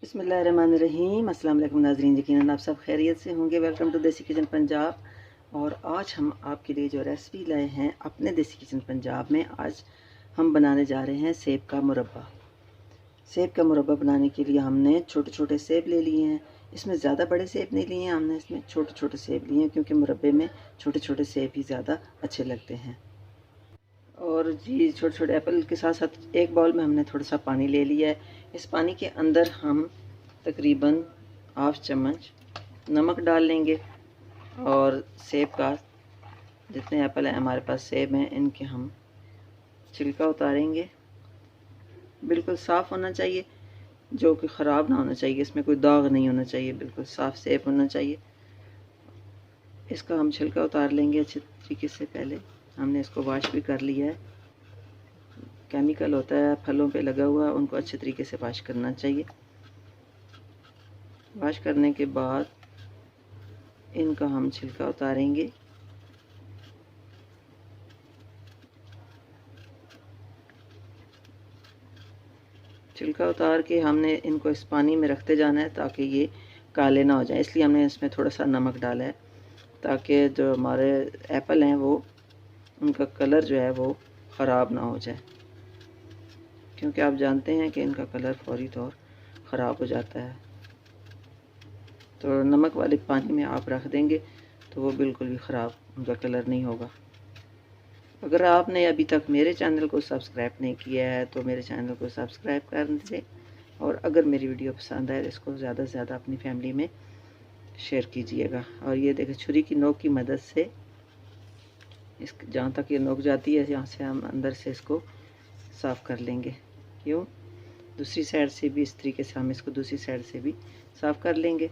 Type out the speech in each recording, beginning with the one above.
बिस्मिल्लाहिर्रहमानिर्रहीम। अस्सलाम वालेकुम नाज़रीन, यकीनन आप सब खैरियत से होंगे। वेलकम टू देसी किचन पंजाब। और आज हम आपके लिए जो रेसिपी लाए हैं अपने देसी किचन पंजाब में, आज हम बनाने जा रहे हैं सेब का मुरब्बा। सेब का मुरब्बा बनाने के लिए हमने छोटे छोटे सेब ले लिए हैं। इसमें ज़्यादा बड़े सेब नहीं लिए हैं, हमने इसमें छोटे छोटे सेब लिए हैं क्योंकि मुरब्बे में छोटे छोटे सेब ही ज़्यादा अच्छे लगते हैं। और जी छोटे छोटे एप्पल के साथ साथ एक बाउल में हमने थोड़ा सा पानी ले लिया है। इस पानी के अंदर हम तकरीबन हाफ चम्मच नमक डाल लेंगे और सेब का, जितने एप्पल हैं हमारे पास सेब हैं, इनके हम छिलका उतारेंगे। बिल्कुल साफ़ होना चाहिए, जो कि ख़राब ना होना चाहिए, इसमें कोई दाग नहीं होना चाहिए, बिल्कुल साफ़ सेब होना चाहिए। इसका हम छिलका उतार लेंगे अच्छे तरीके से। पहले हमने इसको वॉश भी कर लिया है। केमिकल होता है फलों पे लगा हुआ, उनको अच्छे तरीके से वॉश करना चाहिए। वॉश करने के बाद इनका हम छिलका उतारेंगे। छिलका उतार के हमने इनको इस पानी में रखते जाना है ताकि ये काले ना हो जाए, इसलिए हमने इसमें थोड़ा सा नमक डाला है ताकि जो हमारे एप्पल हैं वो, उनका कलर जो है वो ख़राब ना हो जाए, क्योंकि आप जानते हैं कि इनका कलर फौरी तौर ख़राब हो जाता है। तो नमक वाले पानी में आप रख देंगे तो वो बिल्कुल भी ख़राब उनका कलर नहीं होगा। अगर आपने अभी तक मेरे चैनल को सब्सक्राइब नहीं किया है तो मेरे चैनल को सब्सक्राइब कर दें, और अगर मेरी वीडियो पसंद आए तो इसको ज़्यादा से ज़्यादा अपनी फैमिली में शेयर कीजिएगा। और ये देखें, छुरी की नोक की मदद से इस जहाँ तक ये नोक जाती है, यहाँ से हम अंदर से इसको साफ़ कर लेंगे। क्यों, दूसरी साइड से भी इस तरीके से हम इसको दूसरी साइड से भी साफ़ कर लेंगे।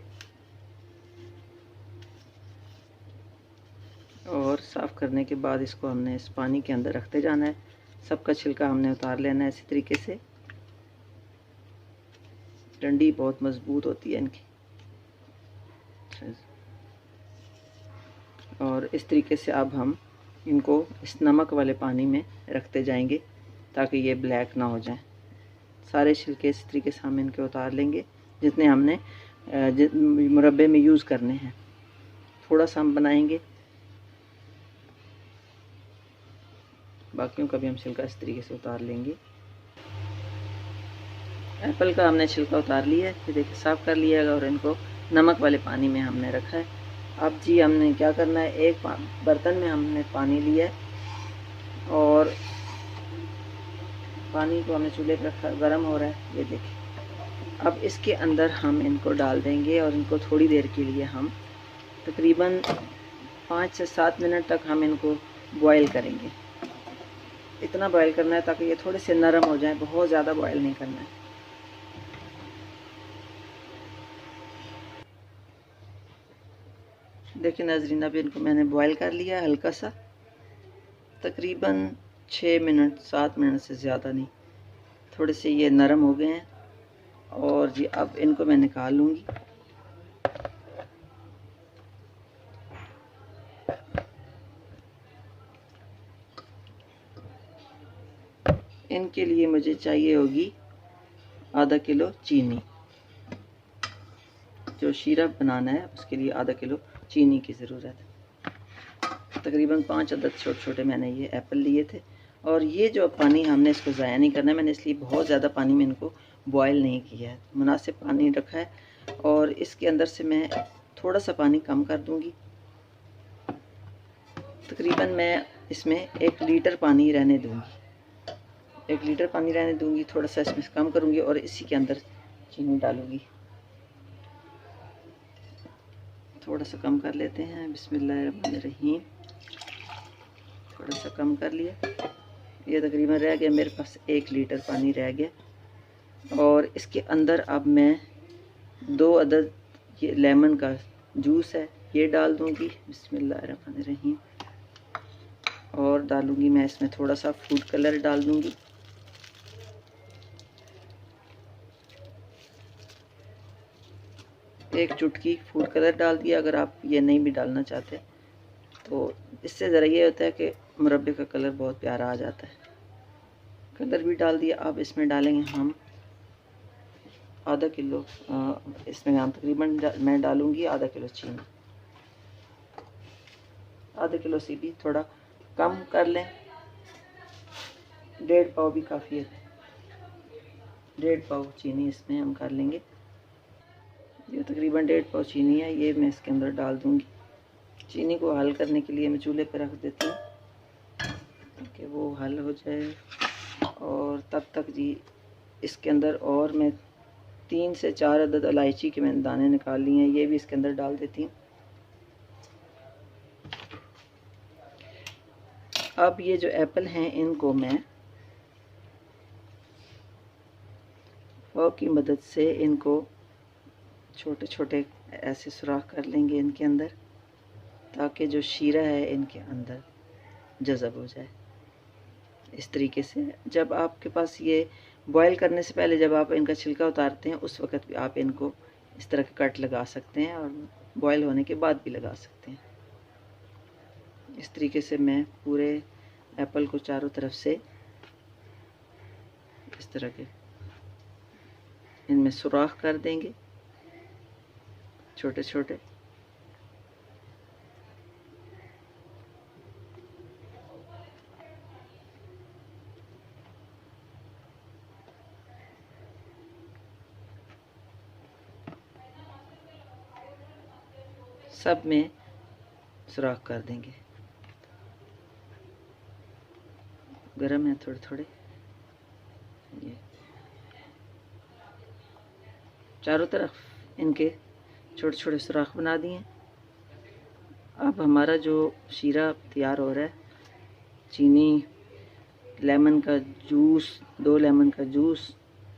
और साफ़ करने के बाद इसको हमने इस पानी के अंदर रखते जाना है। सबका छिलका हमने उतार लेना है इसी तरीके से। डंडी बहुत मज़बूत होती है इनकी, और इस तरीके से अब हम इनको इस नमक वाले पानी में रखते जाएंगे ताकि ये ब्लैक ना हो जाए। सारे छिलके इस तरीके से हम इनके उतार लेंगे जितने हमने मुरब्बे में यूज़ करने हैं। थोड़ा सा हम बनाएंगे, बाकियों का भी हम छिलका इस तरीके से उतार लेंगे। एप्पल का हमने छिलका उतार लिया है, ये देखिए साफ़ कर लिया है, और इनको नमक वाले पानी में हमने रखा है। अब जी हमने क्या करना है, एक बर्तन में हमने पानी लिया है और पानी को हमने चूल्हे पर रखा, गर्म हो रहा है, ये देखिए। अब इसके अंदर हम इनको डाल देंगे और इनको थोड़ी देर के लिए हम तकरीबन 5 से 7 मिनट तक हम इनको बॉयल करेंगे। इतना बॉयल करना है ताकि ये थोड़े से नरम हो जाएं, बहुत ज़्यादा बॉयल नहीं करना है। देखिए नाज़रीन, अब इनको मैंने बॉयल कर लिया हल्का सा, तकरीबन 6 मिनट 7 मिनट से ज़्यादा नहीं। थोड़े से ये नरम हो गए हैं और जी अब इनको मैं निकाल लूँगी। इनके लिए मुझे चाहिए होगी आधा किलो चीनी। जो शीरप बनाना है उसके लिए आधा किलो चीनी की ज़रूरत है। तकरीबन 5 अदद छोटे छोटे मैंने ये एप्पल लिए थे। और ये जो पानी हमने इसको ज़ाया नहीं करना है, मैंने इसलिए बहुत ज़्यादा पानी में इनको बॉयल नहीं किया है, मुनासिब पानी रखा है। और इसके अंदर से मैं थोड़ा सा पानी कम कर दूँगी। तकरीबन मैं इसमें 1 लीटर पानी रहने दूँगी, 1 लीटर पानी रहने दूँगी। थोड़ा सा इसमें कम करूँगी और इसी के अंदर चीनी डालूँगी। थोड़ा सा कम कर लेते हैं, बिस्मिल्लाहिर्रहमानिर्रहीम। थोड़ा सा कम कर लिया, ये तकरीबन रह गया मेरे पास 1 लीटर पानी रह गया। और इसके अंदर अब मैं 2 अदद ये लेमन का जूस है ये डाल दूँगी, बिस्मिल्लाहिर्रहमानिर्रहीम। और डालूँगी मैं इसमें थोड़ा सा फूड कलर डाल दूँगी। एक चुटकी फूड कलर डाल दिया। अगर आप ये नहीं भी डालना चाहते तो इससे ज़रा ये होता है कि मुरब्बे का कलर बहुत प्यारा आ जाता है। कलर भी डाल दिया। अब इसमें डालेंगे हम आधा किलो इसमें हम तकरीबन मैं डालूँगी आधा किलो चीनी। आधा किलो से भी थोड़ा कम कर लें, 1.5 पाव भी काफ़ी है। 1.5 पाव चीनी इसमें हम कर लेंगे। ये तकरीबन 1.5 पाव चीनी है, ये मैं इसके अंदर डाल दूँगी। चीनी को हल करने के लिए मैं चूल्हे पर रख देती हूँ ताकि वो हल हो जाए। और तब तक जी इसके अंदर और मैं 3 से 4 अदद इलायची के मैंने दाने निकाल लिए हैं, ये भी इसके अंदर डाल देती हूँ। अब ये जो एप्पल हैं इनको मैं फोक की मदद से इनको छोटे छोटे ऐसे सुराख कर लेंगे इनके अंदर, ताकि जो शीरा है इनके अंदर जज़ब हो जाए। इस तरीके से जब आपके पास ये बॉयल करने से पहले जब आप इनका छिलका उतारते हैं उस वक़्त भी आप इनको इस तरह के कट लगा सकते हैं और बॉयल होने के बाद भी लगा सकते हैं। इस तरीके से मैं पूरे एप्पल को चारों तरफ से इस तरह के इनमें सुराख कर देंगे छोटे छोटे। सब में सुराख कर देंगे। गरम है थोड़े थोड़े, ये चारों तरफ इनके छोटे छोटे सुराख बना दिए। अब हमारा जो शीरा तैयार हो रहा है, चीनी, लेमन का जूस, 2 लेमन का जूस,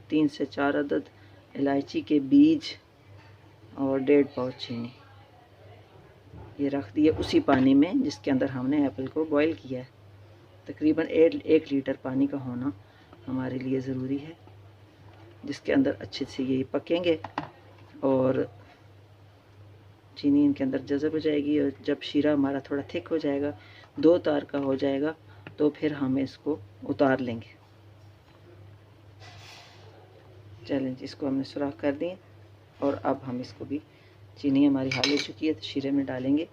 3 से 4 अदद इलायची के बीज और 1.5 पाव चीनी, ये रख दिए उसी पानी में जिसके अंदर हमने एप्पल को बॉईल किया है। तकरीबन 1 लीटर पानी का होना हमारे लिए ज़रूरी है, जिसके अंदर अच्छे से ये पकेंगे और चीनी इनके अंदर जज़ब हो जाएगी। और जब शीरा हमारा थोड़ा थिक हो जाएगा, 2 तार का हो जाएगा, तो फिर हम इसको उतार लेंगे। चलें, इसको हमने सुराख कर दिए और अब हम इसको भी, चीनी हमारी हल हो चुकी है तो शीरे में डालेंगे।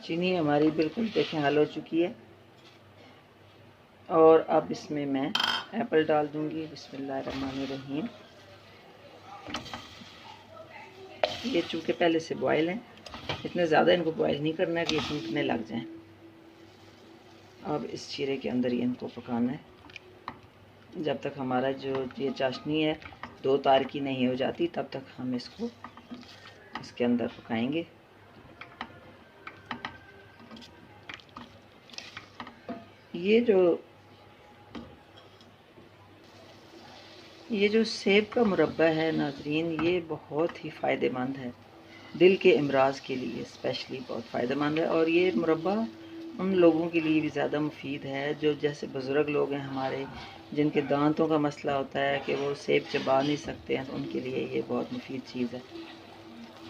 चीनी हमारी बिल्कुल देखें हल हो चुकी है और अब इसमें मैं एप्पल डाल दूंगी। बिस्मिल्लाहिर्रहमानिर्रहीम। ये चूँकि पहले से बॉयल हैं, इतने ज़्यादा इनको बॉयल नहीं करना है कि ये टूटने लग जाएं। अब इस शीरे के अंदर ही इनको पकाना है जब तक हमारा जो ये चाशनी है 2 तार की नहीं हो जाती, तब तक हम इसको इसके अंदर पकाएंगे। ये जो सेब का मुरब्बा है नाज़रीन, ये बहुत ही फ़ायदेमंद है, दिल के अमराज के लिए स्पेशली बहुत फ़ायदेमंद है। और ये मुरब्बा उन लोगों के लिए भी ज़्यादा मुफीद है जो जैसे बुज़ुर्ग लोग हैं हमारे, जिनके दांतों का मसला होता है कि वो सेब चबा नहीं सकते हैं, तो उनके लिए ये बहुत मुफीद चीज़ है।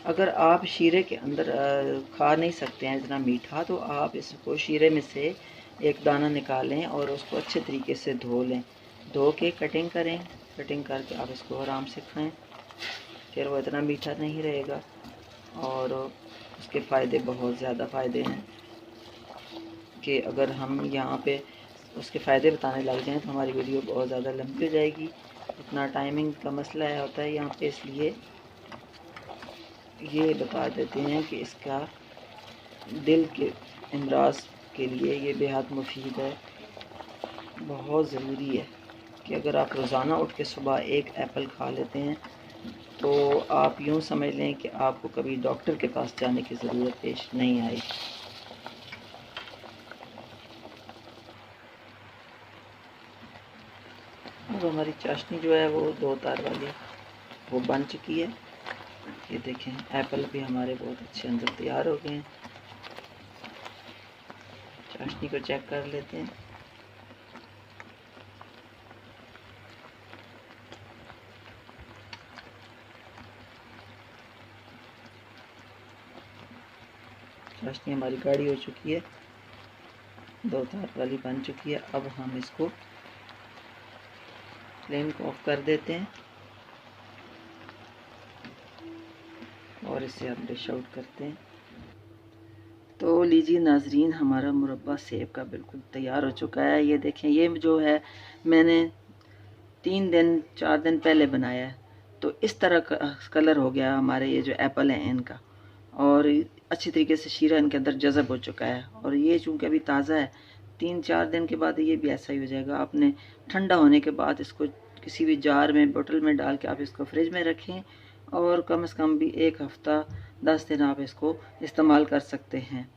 अगर आप शीरे के अंदर खा नहीं सकते हैं इतना मीठा, तो आप इसको शीरे में से एक दाना निकालें और उसको अच्छे तरीके से धो लें। धो के कटिंग करें, कटिंग करके आप इसको आराम से खाएं, फिर वो इतना मीठा नहीं रहेगा और उसके फ़ायदे बहुत ज़्यादा फ़ायदे हैं कि अगर हम यहाँ पे उसके फ़ायदे बताने लग जाएं तो हमारी वीडियो बहुत ज़्यादा लंबी हो जाएगी। इतना टाइमिंग का मसला होता है यहाँ पे, इसलिए ये बता देते हैं कि इसका दिल के अमराज के लिए ये बेहद मुफीद है। बहुत ज़रूरी है कि अगर आप रोज़ाना उठ के सुबह एक एप्पल खा लेते हैं तो आप यूँ समझ लें कि आपको कभी डॉक्टर के पास जाने की ज़रूरत पेश नहीं आएगी। अब हमारी चाशनी जो है वो 2 तार वाली वो बन चुकी है। ये देखें, एप्पल भी हमारे बहुत अच्छे अंदर तैयार हो गए हैं। चाशनी को चेक कर लेते हैं। चाशनी हमारी गाढ़ी हो चुकी है, 2 तार वाली बन चुकी है। अब हम इसको फ्लेम को ऑफ कर देते हैं और इसे हम डिश आउट करते हैं। तो लीजिए नाजरीन, हमारा मुरब्बा सेब का बिल्कुल तैयार हो चुका है। ये देखें, ये जो है मैंने 3-4 दिन पहले बनाया है। तो इस तरह का कलर हो गया हमारे ये जो एप्पल हैं इनका, और अच्छी तरीके से शीरा इनके अंदर जज़ब हो चुका है। और ये चूँकि अभी ताज़ा है, 3-4 दिन के बाद ये भी ऐसा ही हो जाएगा। आपने ठंडा होने के बाद इसको किसी भी जार में, बोतल में डाल के आप इसको फ्रिज में रखें, और कम से कम भी 1 हफ़्ता 10 दिन आप इसको इस्तेमाल कर सकते हैं।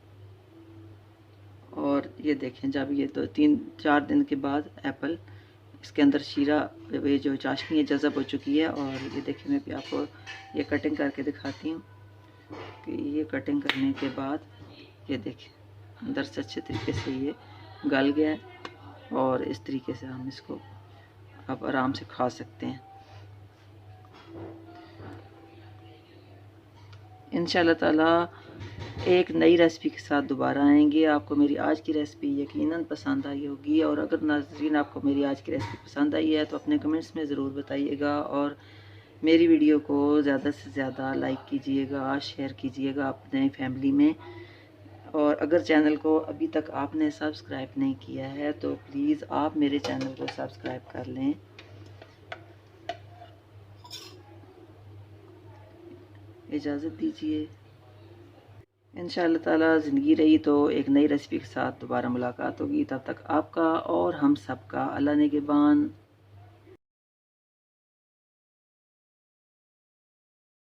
और ये देखें, जब ये 3-4 दिन के बाद एप्पल इसके अंदर शीरा, ये जो चाशनी है, जज़ब हो चुकी है। और ये देखिए, मैं भी आपको ये कटिंग करके दिखाती हूँ कि ये कटिंग करने के बाद ये देखिए अंदर से अच्छे तरीके से ये गल गया है, और इस तरीके से हम इसको आप आराम से खा सकते हैं। इंशाल्लाह ताला एक नई रेसिपी के साथ दोबारा आएंगे। आपको मेरी आज की रेसिपी यकीनन पसंद आई होगी, और अगर नाज़रीन आपको मेरी आज की रेसिपी पसंद आई है तो अपने कमेंट्स में ज़रूर बताइएगा, और मेरी वीडियो को ज़्यादा से ज़्यादा लाइक कीजिएगा, शेयर कीजिएगा अपने फैमिली में। और अगर चैनल को अभी तक आपने सब्सक्राइब नहीं किया है तो प्लीज़ आप मेरे चैनल को सब्सक्राइब कर लें। इजाज़त दीजिए। इंशाअल्लाह ताला ज़िंदगी रही तो एक नई रेसिपी के साथ दोबारा मुलाकात होगी। तब तक आपका और हम सबका अल्लाह निगहबान।